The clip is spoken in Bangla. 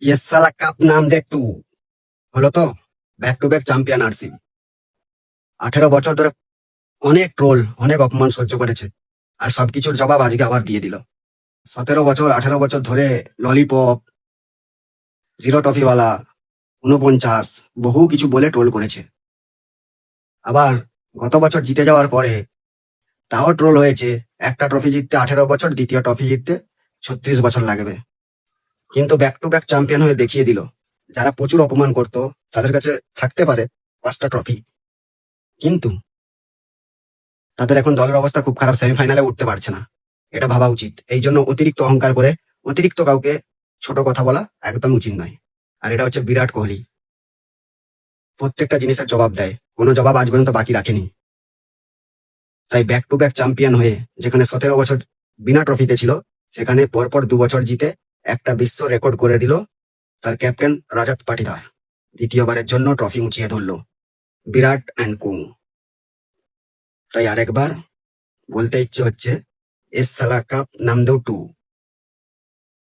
ইয়েস সালা কাপ নাম দে টু হলো তো back to back champion RCB. 18 বছর ধরে অনেক ট্রোল, অনেক অপমান সহ্য করেছে, আর সবকিছুর জবাব আজকে আবার দিয়ে দিল। 17 বছর 18 বছর ধরে ললিপপ, জিরো ট্রফিওয়ালা, 49, বহু কিছু বলে ট্রোল করেছে। আবার গত বছর জিতে যাওয়ার পরে তাও ট্রোল হয়েছে, একটা ট্রফি জিততে 18 বছর, দ্বিতীয় ট্রফি জিততে 36 বছর লাগবে। কিন্তু ব্যাক টু ব্যাক চ্যাম্পিয়ন হয়ে দেখিয়ে দিল, যারা প্রচুর অপমান করতো তাদের কাছে থাকতে পারে 5টা ট্রফি, কিন্তু তাদের এখন দলের অবস্থা খুব খারাপ, সেমিফাইনালে উঠতে পারছে না। এটা ভাবা উচিত। এই জন্য অতিরিক্ত অহংকার করে অতিরিক্ত কাউকে ছোট কথা বলা একদম উচিত নয়। আর এটা হচ্ছে বিরাট কোহলি, প্রত্যেকটা জিনিসের জবাব দেয়, কোনো জবাব আজ পর্যন্ত বাকি রাখেনি। তাই ব্যাক টু ব্যাক চ্যাম্পিয়ন হয়ে যেখানে 17 বছর বিনা ট্রফিতে ছিল, সেখানে পরপর 2 বছর জিতে একটা বিশ্ব রেকর্ড করে দিল তার ক্যাপ্টেন রাজাত পাটিদার। দ্বিতীয়বারের জন্য ট্রফি উঁচিয়ে ধরলো বিরাট অ্যান্ড কুং। তাই আরেকবার বলতে ইচ্ছে হচ্ছে, এস সালা কাপ নাম দো টু।